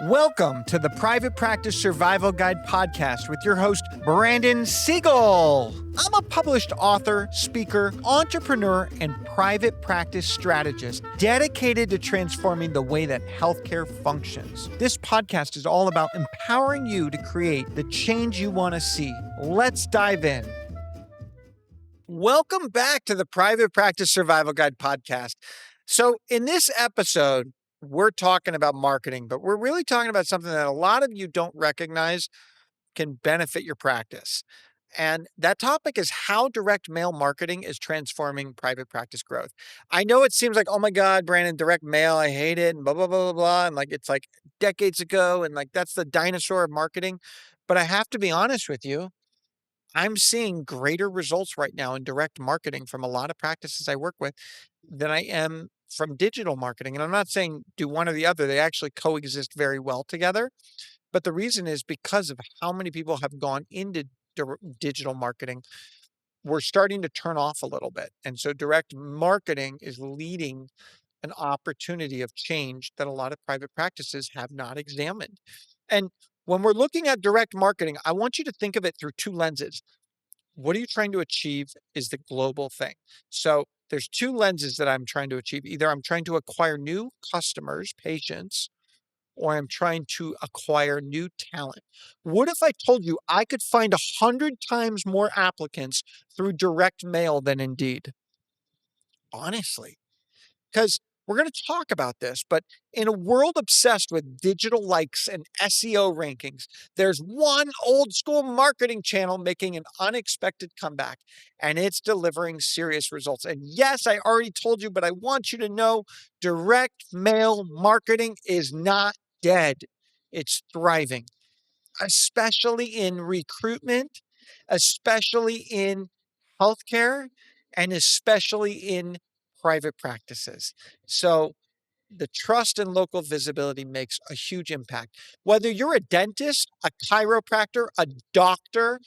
Welcome to the Private Practice Survival Guide podcast with your host, Brandon Seigel. I'm a published author, speaker, entrepreneur, and private practice strategist dedicated to transforming the way that healthcare functions. This podcast is all about empowering you to create the change you want to see. Let's dive in. Welcome back to the Private Practice Survival Guide podcast. So in this episode, we're talking about marketing, but we're really talking about something that a lot of you don't recognize can benefit your practice. And that topic is how direct mail marketing is transforming private practice growth. I know it seems like, oh my God, Brandon, direct mail, I hate it, and blah, blah, blah, blah, blah. And it's like decades ago, and that's the dinosaur of marketing. But I have to be honest with you, I'm seeing greater results right now in direct marketing from a lot of practices I work with than I am from digital marketing. And I'm not saying do one or the other, they actually coexist very well together. But the reason is because of how many people have gone into digital marketing, we're starting to turn off a little bit. And so direct marketing is leading an opportunity of change that a lot of private practices have not examined. And when we're looking at direct marketing, I want you to think of it through two lenses. What are you trying to achieve is the global thing. So there's two lenses that I'm trying to achieve. Either I'm trying to acquire new customers, patients, or I'm trying to acquire new talent. What if I told you I could find 100 times more applicants through direct mail than Indeed? Honestly. Because we're going to talk about this, but in a world obsessed with digital likes and SEO rankings, there's one old school marketing channel making an unexpected comeback, and it's delivering serious results. And yes, I already told you, but I want you to know direct mail marketing is not dead. It's thriving, especially in recruitment, especially in healthcare, and especially in private practices. So the trust and local visibility makes a huge impact. Whether you're a dentist, a chiropractor, a doctor,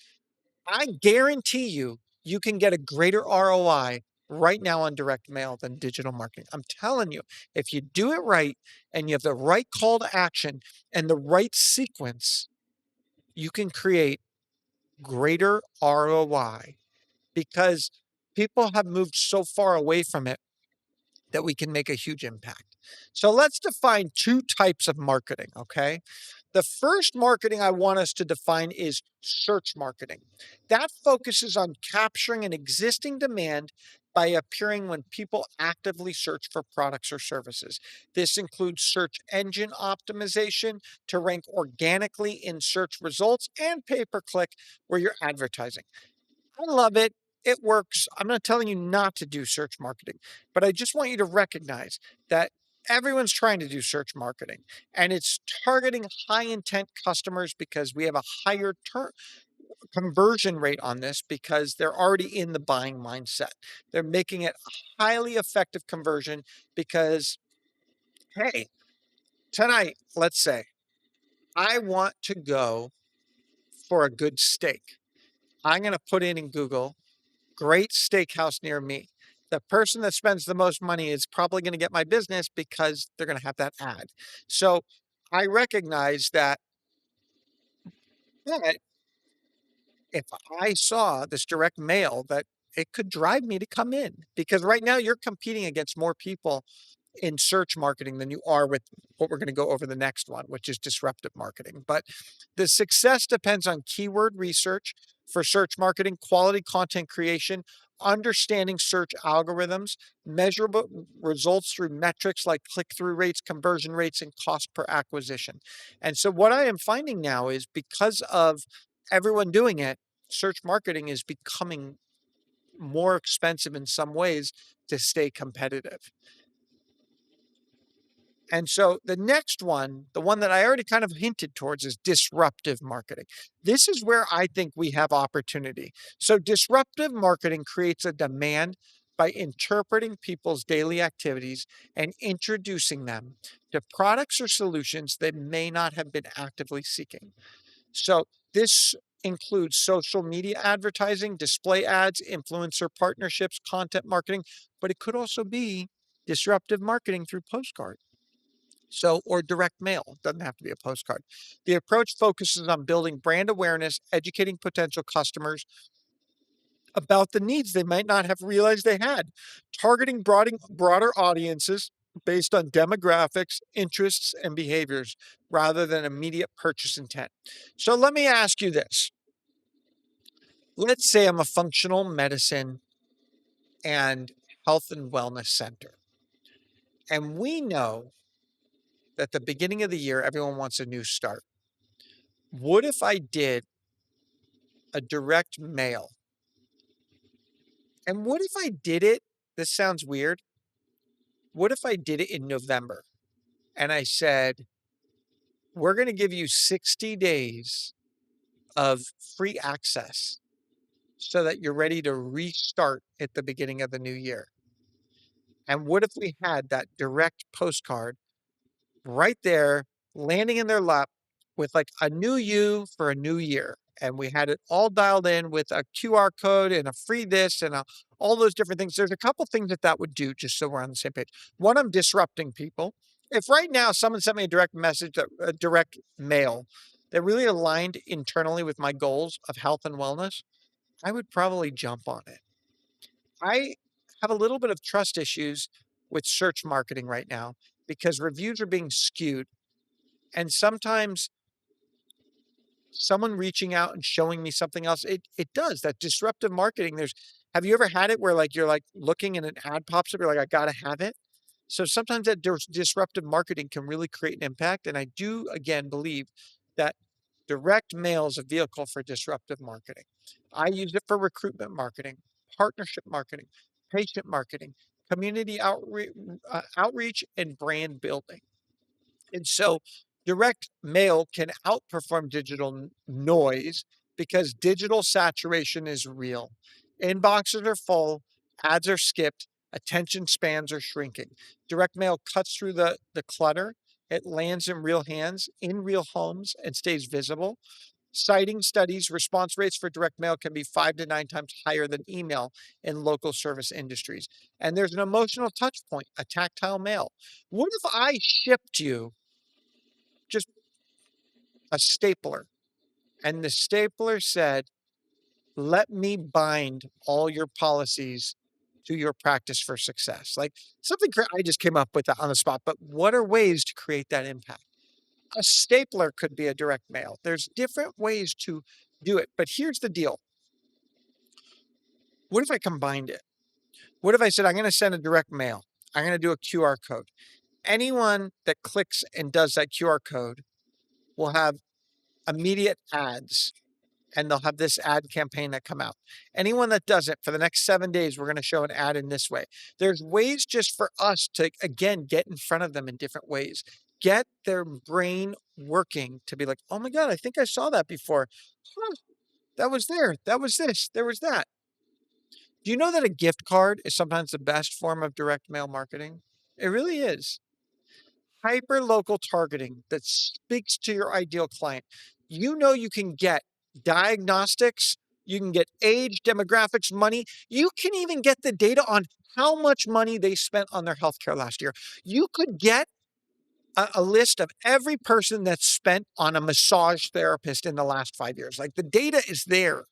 I guarantee you, you can get a greater ROI right now on direct mail than digital marketing. I'm telling you, if you do it right and you have the right call to action and the right sequence, you can create greater ROI because people have moved so far away from it that we can make a huge impact. So let's define two types of marketing, okay? The first marketing I want us to define is search marketing. That focuses on capturing an existing demand by appearing when people actively search for products or services. This includes search engine optimization to rank organically in search results and pay-per-click where you're advertising. I love it. It works. I'm not telling you not to do search marketing, but I just want you to recognize that everyone's trying to do search marketing and it's targeting high intent customers because we have a higher conversion rate on this because they're already in the buying mindset. They're making it a highly effective conversion because, hey, tonight, let's say I want to go for a good steak. I'm going to put in Google great steakhouse near me. The person that spends the most money is probably going to get my business because they're going to have that ad. So I recognize that if I saw this direct mail, that it could drive me to come in because right now you're competing against more people in search marketing than you are with what we're going to go over the next one, which is disruptive marketing. But the success depends on keyword research for search marketing, quality content creation, understanding search algorithms, measurable results through metrics like click-through rates, conversion rates, and cost per acquisition. And so what I am finding now is because of everyone doing it, search marketing is becoming more expensive in some ways to stay competitive. And so the next one, the one that I already kind of hinted towards, is disruptive marketing. This is where I think we have opportunity. So disruptive marketing creates a demand by interpreting people's daily activities and introducing them to products or solutions they may not have been actively seeking. So this includes social media advertising, display ads, influencer partnerships, content marketing, but it could also be disruptive marketing through postcards. So, or direct mail, doesn't have to be a postcard. The approach focuses on building brand awareness, educating potential customers about the needs they might not have realized they had, targeting broader audiences based on demographics, interests, and behaviors rather than immediate purchase intent. So, let me ask you this. Let's say I'm a functional medicine and health and wellness center. And we know that the beginning of the year, everyone wants a new start. What if I did a direct mail? And what if I did it? This sounds weird. What if I did it in November and I said, we're going to give you 60 days of free access so that you're ready to restart at the beginning of the new year? And what if we had that direct postcard right there, landing in their lap with like a new you for a new year? And we had it all dialed in with a QR code and a free this and all those different things. There's a couple things that that would do, just so we're on the same page. One, I'm disrupting people. If right now someone sent me a direct message, a direct mail that really aligned internally with my goals of health and wellness, I would probably jump on it. I have a little bit of trust issues with search marketing right now because reviews are being skewed. And sometimes someone reaching out and showing me something else, it does that disruptive marketing. Have you ever had it where like you're like looking and an ad pops up, you're like, I gotta have it. So sometimes that disruptive marketing can really create an impact. And I do again believe that direct mail is a vehicle for disruptive marketing. I use it for recruitment marketing, partnership marketing, patient marketing, community outreach, and brand building. And so direct mail can outperform digital noise because digital saturation is real. Inboxes are full, ads are skipped, attention spans are shrinking. Direct mail cuts through the clutter. It lands in real hands, in real homes, and stays visible. Citing studies, response rates for direct mail can be 5 to 9 times higher than email in local service industries. And there's an emotional touch point, a tactile mail. What if I shipped you just a stapler and the stapler said, let me bind all your policies to your practice for success? Like something I just came up with that on the spot, but what are ways to create that impact? A stapler could be a direct mail. There's different ways to do it. But here's the deal. What if I combined it? What if I said, I'm going to send a direct mail? I'm going to do a QR code. Anyone that clicks and does that QR code will have immediate ads and they'll have this ad campaign that come out. Anyone that does it for the next 7 days, we're going to show an ad in this way. There's ways just for us to, again, get in front of them in different ways. Get their brain working to be like, oh my God, I think I saw that before. Huh, that was there. That was this. There was that. Do you know that a gift card is sometimes the best form of direct mail marketing? It really is. Hyper local targeting that speaks to your ideal client. You know, you can get diagnostics, you can get age, demographics, money. You can even get the data on how much money they spent on their healthcare last year. You could get a list of every person that's spent on a massage therapist in the last 5 years. Like the data is there.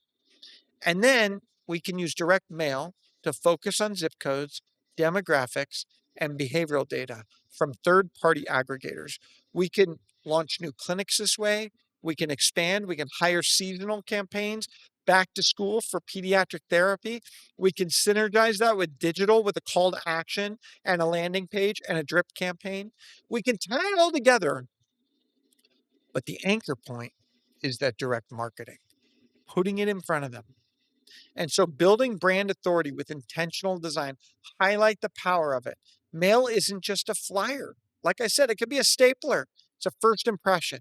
And then we can use direct mail to focus on zip codes, demographics, and behavioral data from third party aggregators. We can launch new clinics this way. We can expand. We can hire seasonal campaigns, back to school for pediatric therapy. We can synergize that with digital with a call to action and a landing page and a drip campaign. We can tie it all together. But the anchor point is that direct marketing, putting it in front of them. And so building brand authority with intentional design, highlight the power of it. Mail isn't just a flyer. Like I said, it could be a stapler. It's a first impression.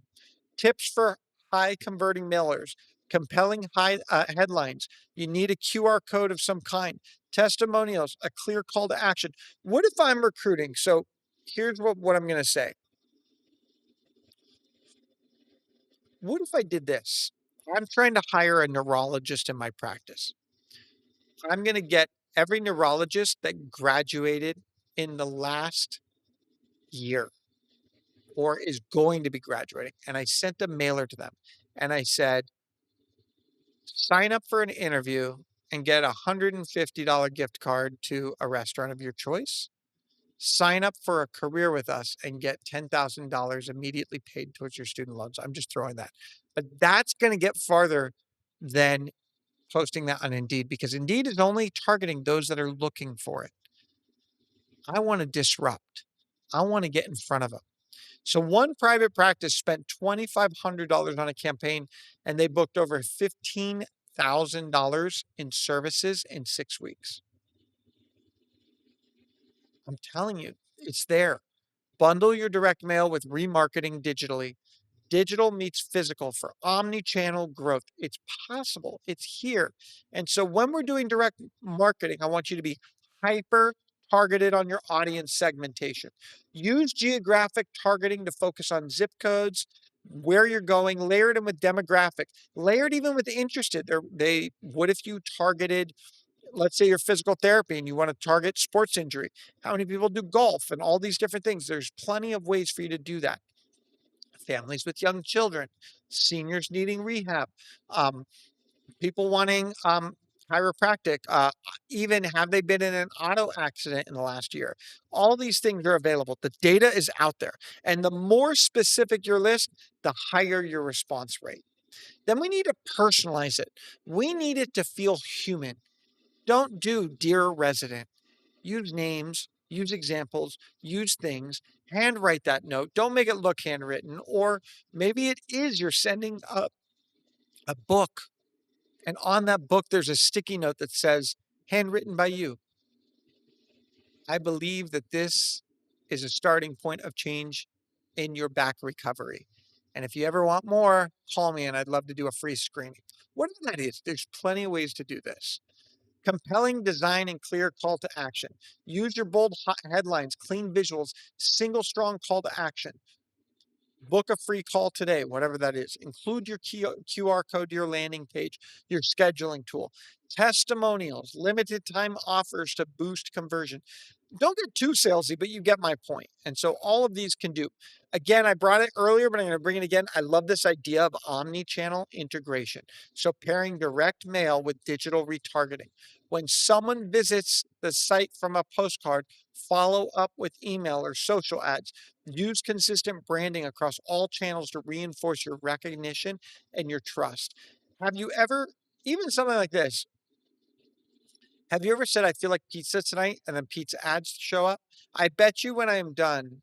Tips for high converting mailers, compelling headlines. You need a QR code of some kind, testimonials, a clear call to action. What if I'm recruiting? So here's what I'm going to say. What if I did this? I'm trying to hire a neurologist in my practice. I'm going to get every neurologist that graduated in the last year. or is going to be graduating. And I sent a mailer to them and I said, sign up for an interview and get a $150 gift card to a restaurant of your choice. Sign up for a career with us and get $10,000 immediately paid towards your student loans. I'm just throwing that. But that's going to get farther than posting that on Indeed because Indeed is only targeting those that are looking for it. I want to disrupt. I want to get in front of them. So one private practice spent $2,500 on a campaign and they booked over $15,000 in services in 6 weeks. I'm telling you, it's there. Bundle your direct mail with remarketing digitally. Digital meets physical for omni-channel growth. It's possible. It's here. And so when we're doing direct marketing, I want you to be hyper targeted on your audience segmentation. Use geographic targeting to focus on zip codes, where you're going, layer them with demographic, layer it even with interested. What if you targeted, let's say you're physical therapy and you want to target sports injury? How many people do golf and all these different things? There's plenty of ways for you to do that. Families with young children, seniors needing rehab, um, people wanting chiropractic, even have they been in an auto accident in the last year? All these things are available. The data is out there. And the more specific your list, the higher your response rate. Then we need to personalize it. We need it to feel human. Don't do dear resident. Use names, use examples, use things, handwrite that note. Don't make it look handwritten. Or maybe it is you're sending a book, and on that book, there's a sticky note that says, handwritten by you. I believe that this is a starting point of change in your back recovery. And if you ever want more, call me and I'd love to do a free screening. Whatever that is, there's plenty of ways to do this. Compelling design and clear call to action. Use your bold headlines, clean visuals, single strong call to action. Book a free call today, whatever that is. Include your QR code to your landing page, your scheduling tool. Testimonials, limited time offers to boost conversion. Don't get too salesy, but you get my point. And so all of these can do. Again, I brought it earlier, but I'm going to bring it again. I love this idea of omni-channel integration. So pairing direct mail with digital retargeting. When someone visits the site from a postcard, follow up with email or social ads. Use consistent branding across all channels to reinforce your recognition and your trust. Have you ever, even something like this, have you ever said, I feel like pizza tonight, and then pizza ads show up? I bet you when I am done,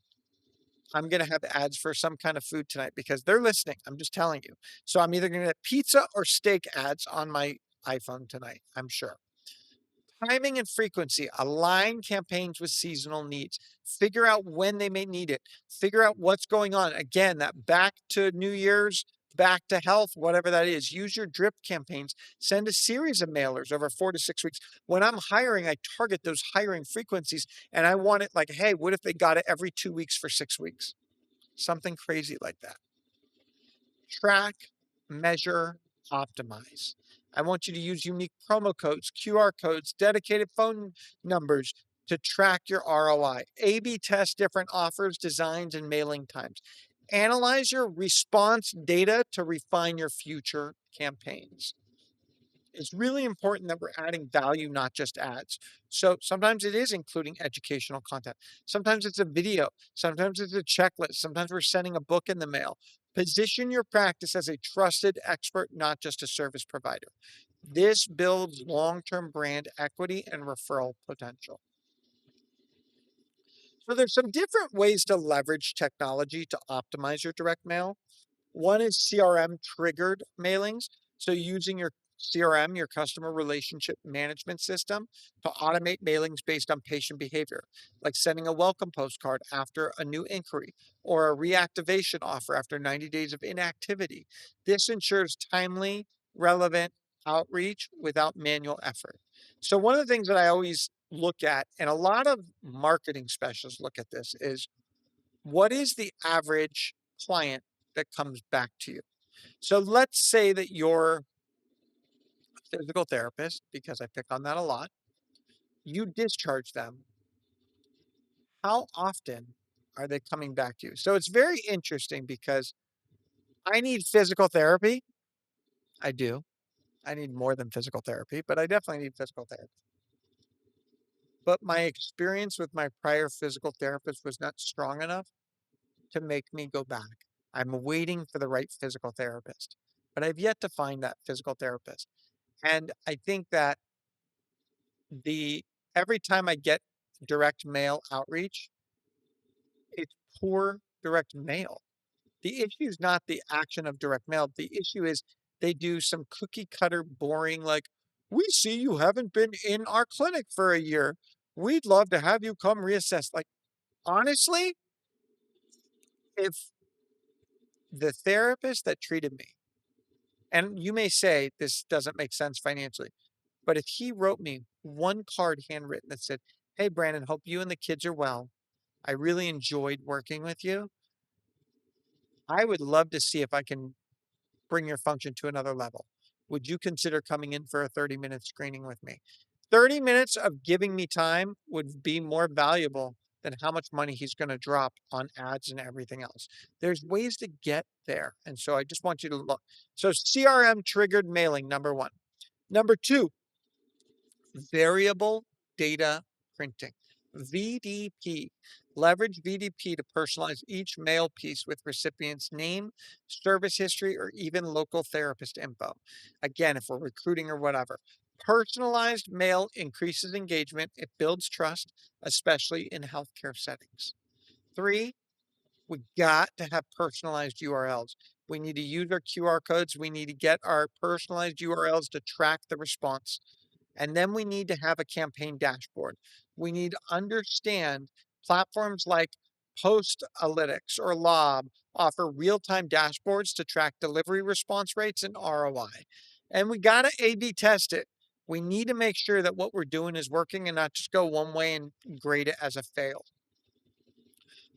I'm going to have ads for some kind of food tonight because they're listening. I'm just telling you. So I'm either going to get pizza or steak ads on my iPhone tonight, I'm sure. Timing and frequency, align campaigns with seasonal needs. Figure out when they may need it. Figure out what's going on. Again, that back to New Year's, back to health, whatever that is. Use your drip campaigns. Send a series of mailers over 4 to 6 weeks. When I'm hiring, I target those hiring frequencies and I want it like, hey, what if they got it every 2 weeks for 6 weeks? Something crazy like that. Track, measure, optimize. I want you to use unique promo codes, QR codes, dedicated phone numbers to track your ROI. A/B test different offers, designs, and mailing times. Analyze your response data to refine your future campaigns. It's really important that we're adding value, not just ads. So sometimes it is including educational content. Sometimes it's a video. Sometimes it's a checklist. Sometimes we're sending a book in the mail. Position your practice as a trusted expert, not just a service provider. This builds long term brand equity and referral potential. So there's some different ways to leverage technology to optimize your direct mail. One is CRM triggered mailings. So using your CRM, your customer relationship management system, to automate mailings based on patient behavior, like sending a welcome postcard after a new inquiry or a reactivation offer after 90 days of inactivity. This ensures timely, relevant outreach without manual effort. So one of the things that I always look at, and a lot of marketing specialists look at this, is what is the average client that comes back to you? So let's say that you're a physical therapist, because I pick on that a lot. You discharge them. How often are they coming back to you? So it's very interesting because I need physical therapy. I do. I need more than physical therapy, but I definitely need physical therapy. But my experience with my prior physical therapist was not strong enough to make me go back. I'm waiting for the right physical therapist, but I've yet to find that physical therapist. And I think that the every time I get direct mail outreach, it's poor direct mail. The issue is not the action of direct mail. The issue is they do some cookie cutter boring, like, we see you haven't been in our clinic for a year. We'd love to have you come reassess. Like, honestly, if the therapist that treated me, and you may say this doesn't make sense financially, but if he wrote me one card handwritten that said, "Hey, Brandon, hope you and the kids are well. I really enjoyed working with you. I would love to see if I can bring your function to another level. Would you consider coming in for a 30-minute screening with me?" 30 minutes of giving me time would be more valuable than how much money he's going to drop on ads and everything else. There's ways to get there. And so I just want you to look. So CRM triggered mailing, number one. Number two, variable data printing. VDP. Leverage VDP to personalize each mail piece with recipient's name, service history, or even local therapist info. Again, if we're recruiting or whatever. Personalized mail increases engagement. It builds trust, especially in healthcare settings. Three, we got to have personalized URLs. We need to use our QR codes. We need to get our personalized URLs to track the response. And then we need to have a campaign dashboard. We need to understand platforms like Postalytics or Lob offer real-time dashboards to track delivery response rates and ROI. And we got to A/B test it. We need to make sure that what we're doing is working and not just go one way and grade it as a fail.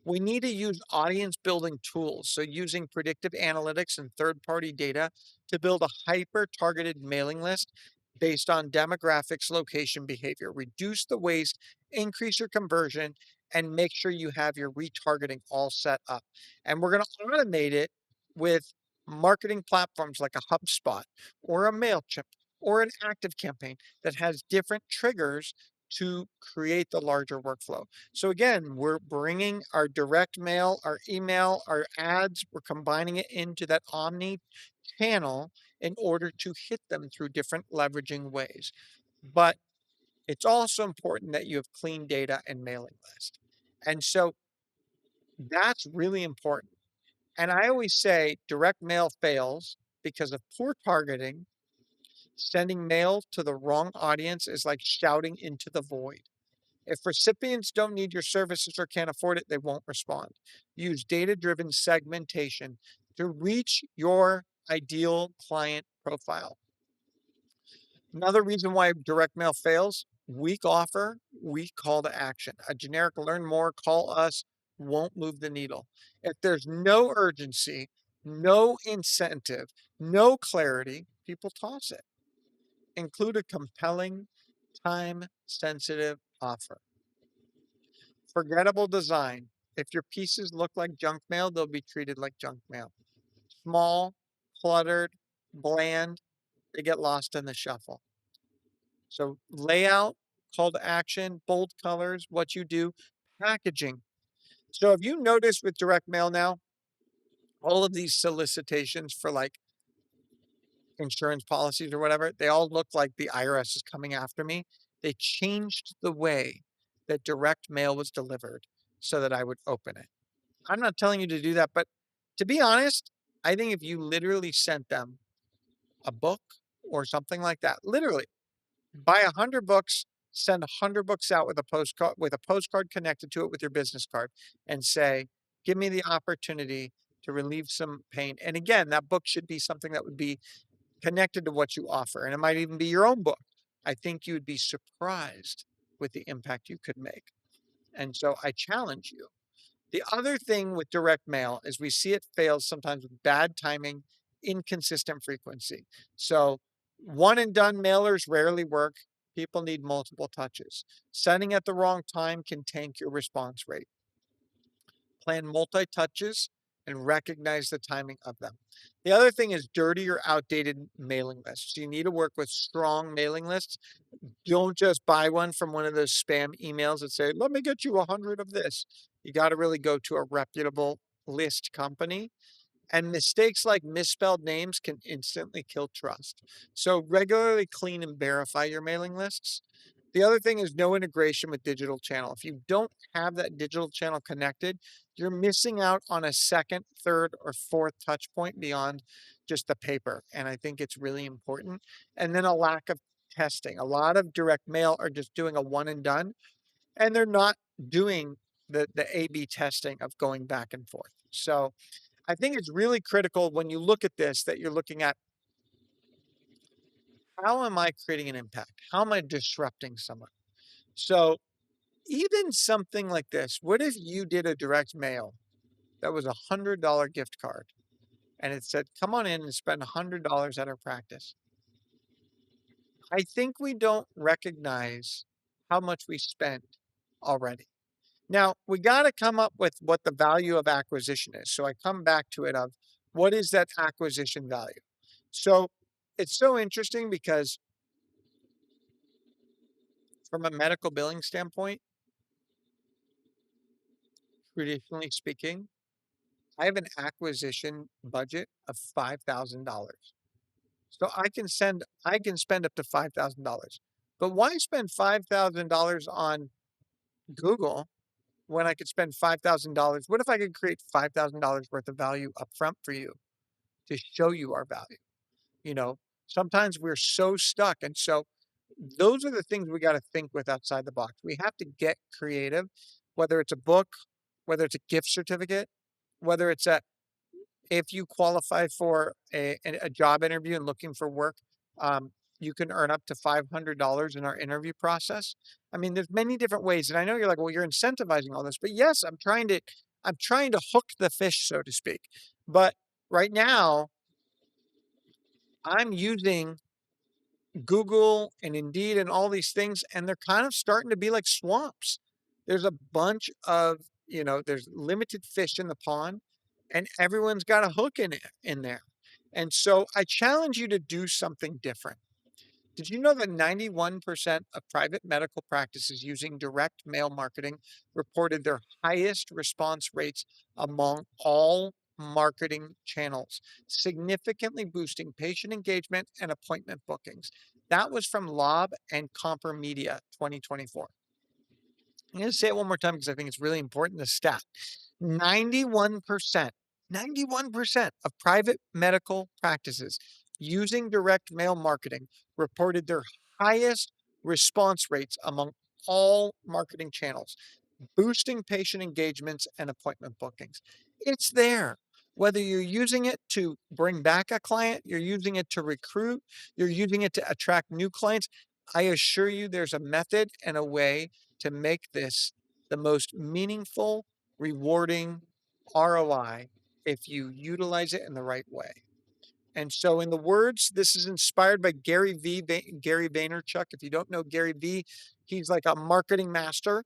We need to use audience building tools. So, using predictive analytics and third party data to build a hyper targeted mailing list based on demographics, location, behavior. Reduce the waste, increase your conversion, and make sure you have your retargeting all set up. And we're going to automate it with marketing platforms like a HubSpot or a MailChimp or an active campaign that has different triggers to create the larger workflow. So again, we're bringing our direct mail, our email, our ads, we're combining it into that omni channel in order to hit them through different leveraging ways. But it's also important that you have clean data and mailing list. And so that's really important. And I always say direct mail fails because of poor targeting. Sending mail to the wrong audience is like shouting into the void. If recipients don't need your services or can't afford it, they won't respond. Use data driven segmentation to reach your ideal client profile. Another reason why direct mail fails: weak offer, weak call to action. A generic learn more, call us won't move the needle. If there's no urgency, no incentive, no clarity, people toss it. Include a compelling, time sensitive offer. Forgettable design. If your pieces look like junk mail, they'll be treated like junk mail. Small, cluttered, bland, they get lost in the shuffle. So layout, call to action, bold colors, what you do, packaging. So if you notice with direct mail now, all of these solicitations for like insurance policies or whatever, they all look like the IRS is coming after me. They changed the way that direct mail was delivered so that I would open it. I'm not telling you to do that, but to be honest, I think if you literally sent them a book or something like that, literally buy 100 books, send 100 books out with a postcard connected to it with your business card, and say, "Give me the opportunity to relieve some pain." And again, that book should be something that would be connected to what you offer, and it might even be your own book. I think you would be surprised with the impact you could make. And so I challenge you. The other thing with direct mail is we see it fails sometimes with bad timing, inconsistent frequency. So one and done mailers rarely work. People need multiple touches. Sending at the wrong time can tank your response rate. Plan multi-touches and recognize the timing of them. The other thing is dirty or outdated mailing lists. You need to work with strong mailing lists. Don't just buy one from one of those spam emails that say, let me get you 100 of this. You got to really go to a reputable list company. And mistakes like misspelled names can instantly kill trust. So regularly clean and verify your mailing lists. The other thing is no integration with digital channel. If you don't have that digital channel connected, you're missing out on a second, third, or fourth touch point beyond just the paper. And I think it's really important. And then a lack of testing. A lot of direct mail are just doing a one and done, and they're not doing the A/B testing of going back and forth. So I think it's really critical when you look at this that you're looking at, how am I creating an impact? How am I disrupting someone? So even something like this, what if you did a direct mail that was $100 gift card and it said, come on in and spend $100 at our practice? I think we don't recognize how much we spent already. Now, we got to come up with what the value of acquisition is. So I come back to it of what is that acquisition value? So it's so interesting because from a medical billing standpoint, traditionally speaking, I have an acquisition budget of $5,000. So I can spend up to $5,000. But why spend $5,000 on Google when I could spend $5,000? What if I could create $5,000 worth of value upfront for you to show you our value? You know, sometimes we're so stuck. And so those are the things we got to think with outside the box. We have to get creative, whether it's a book, whether it's a gift certificate, whether it's if you qualify for a job interview and looking for work, you can earn up to $500 in our interview process. I mean, there's many different ways. And I know you're like, well, you're incentivizing all this, but yes, I'm trying to hook the fish, so to speak. But right now I'm using Google and Indeed and all these things, and they're kind of starting to be like swamps. There's a bunch of, there's limited fish in the pond, and everyone's got a hook in there. And so I challenge you to do something different. Did you know that 91% of private medical practices using direct mail marketing reported their highest response rates among all marketing channels, significantly boosting patient engagement and appointment bookings? That was from Lob and Comper Media 2024. I'm going to say it one more time because I think it's really important, the stat. 91% of private medical practices using direct mail marketing reported their highest response rates among all marketing channels, boosting patient engagements and appointment bookings. It's there. Whether you're using it to bring back a client, you're using it to recruit, you're using it to attract new clients, I assure you there's a method and a way to make this the most meaningful, rewarding ROI if you utilize it in the right way. And so in the words, this is inspired by Gary Vaynerchuk. If you don't know Gary V, he's like a marketing master.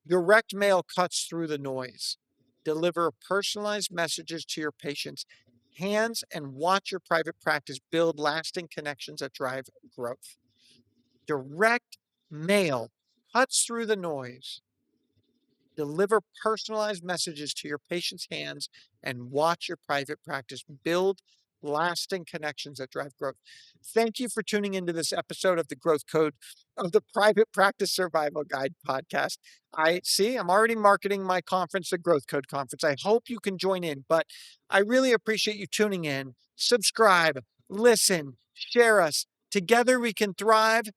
Direct mail cuts through the noise. Deliver personalized messages to your patients' hands and watch your private practice build lasting connections that drive growth. Direct mail cuts through the noise. Deliver personalized messages to your patients' hands and watch your private practice build lasting connections that drive growth. Thank you for tuning into this episode of the Growth Code of the Private Practice Survival Guide podcast. I'm already marketing my conference, the Growth Code Conference. I hope you can join in, but I really appreciate you tuning in. Subscribe, listen, share us. Together we can thrive,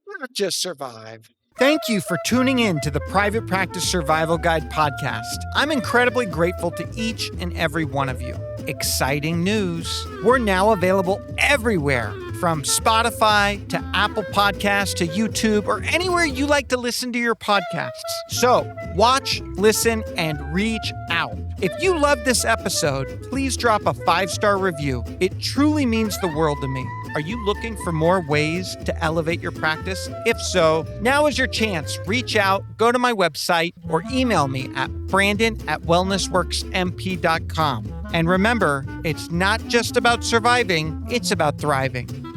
not just survive. Thank you for tuning in to the Private Practice Survival Guide podcast. I'm incredibly grateful to each and every one of you. Exciting news. We're now available everywhere, from Spotify to Apple Podcasts to YouTube or anywhere you like to listen to your podcasts. So watch, listen, and reach out. If you love this episode, please drop a 5-star review. It truly means the world to me. Are you looking for more ways to elevate your practice? If so, now is your chance. Reach out, go to my website, or email me at brandon@wellnessworksmp.com. And remember, it's not just about surviving, it's about thriving.